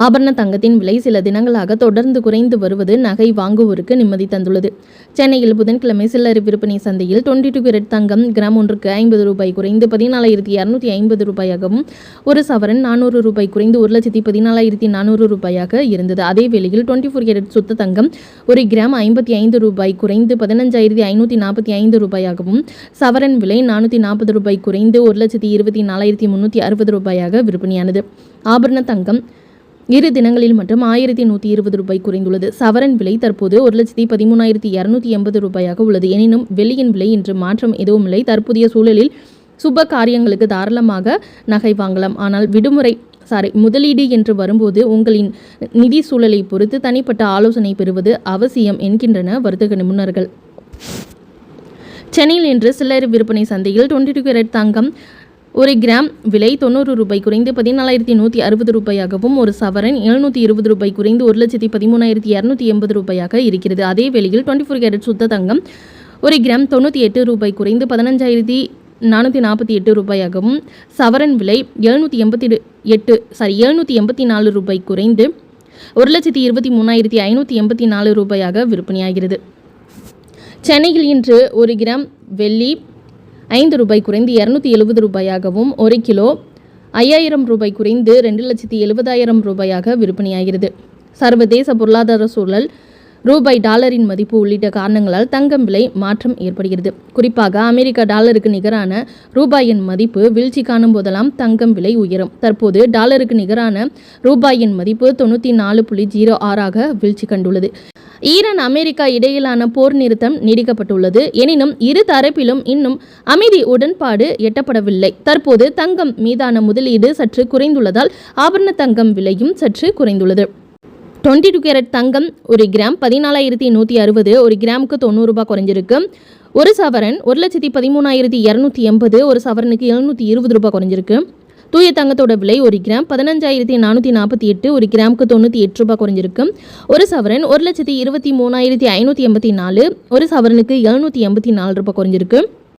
ஆபரண தங்கத்தின் விலை சில தினங்களாக தொடர்ந்து குறைந்து வருவது நகை வாங்குவோருக்கு நிம்மதி தந்துள்ளது. சென்னையில் புதன்கிழமை சில்லறை விற்பனை சந்தையில் 22 கேரட் தங்கம் கிராம் ஒன்றுக்கு 50 ரூபாய் குறைந்து 14,250 ரூபாயாகவும், ஒரு சவரன் 400 ரூபாய் குறைந்து 1,14,400 ரூபாயாக இருந்தது. அதே வேளையில் 24 கேரட் சுத்த தங்கம் ஒரு கிராம் 55 ரூபாய் குறைந்து 15,545 ரூபாயாகவும், சவரன் விலை 440 ரூபாய் குறைந்து 1,24,360 ரூபாயாக விற்பனையானது. ஆபரண தங்கம் இரு தினங்களில் மட்டும் 1,120 ரூபாய் குறைந்துள்ளது. சவரன் விலை தற்போது 1,13,280 ரூபாயாக உள்ளது. எனினும் வெள்ளியின் விலை இன்று மாற்றம் எதுவும் இல்லை. தற்போதைய சூழலில் சுப காரியங்களுக்கு தாராளமாக நகை வாங்கலாம். ஆனால் முதலீடு என்று வரும்போது உங்களின் நிதி சூழலை பொறுத்து தனிப்பட்ட ஆலோசனை பெறுவது அவசியம் என்கின்றன வர்த்தக நிபுணர்கள். சென்னையில் இன்று சில்லறை விற்பனை சந்தையில் 22 கேரட் தங்கம் ஒரு கிராம் விலை 90 ரூபாய் குறைந்து 14,160 ரூபாயாகவும், ஒரு சவரன் 720 ரூபாய் குறைந்து 1,13,280 ரூபாயாக இருக்கிறது. அதே வேளையில் 24 கேரட் சுத்த தங்கம் ஒரு கிராம் 98 ரூபாய் குறைந்து 15,448 ரூபாயாகவும், சவரன் விலை 784 ரூபாய் குறைந்து 1,23,584 ரூபாயாக விற்பனையாகிறது. சென்னையில் இன்று ஒரு கிராம் வெள்ளி 5 ரூபாய் குறைந்து 270 ரூபாயாகவும், ஒரு கிலோ 5,000 ரூபாய் குறைந்து 2,70,000 ரூபாயாக விற்பனையாகிறது. சர்வதேச பொருளாதார சூழல், ரூபாய் டாலரின் மதிப்பு உள்ளிட்ட காரணங்களால் தங்கம் விலை மாற்றம் ஏற்படுகிறது. குறிப்பாக அமெரிக்க டாலருக்கு நிகரான ரூபாயின் மதிப்பு வீழ்ச்சி காணும் போதெல்லாம் தங்கம் விலை உயரும். தற்போது டாலருக்கு நிகரான ரூபாயின் மதிப்பு 94.06 வீழ்ச்சி கண்டுள்ளது. ஈரான் அமெரிக்கா இடையிலான போர் நிறுத்தம் நீடிக்கப்பட்டுள்ளது. எனினும் இரு தரப்பிலும் இன்னும் அமைதி உடன்பாடு எட்டப்படவில்லை. தற்போது தங்கம் மீதான முதலீடு சற்று குறைந்துள்ளதால் ஆபரண தங்கம் விலையும் சற்று குறைந்துள்ளது. 22 கேரட் தங்கம் ஒரு கிராம் 14,160, ஒரு கிராமுக்கு 90 ரூபாய் குறைஞ்சிருக்கு. ஒரு சவரன் 1,13,280, ஒரு சவரனுக்கு 720 ரூபாய் குறைஞ்சிருக்கு. தூய தங்கத்தோட விலை ஒரு கிராம் 15,448, ஒரு கிராமுக்கு 98 ரூபாய் குறைஞ்சிருக்கு. ஒரு சவரன் 1,23,584, ஒரு சவரனுக்கு 784 ரூபாய் குறைஞ்சிருக்கு.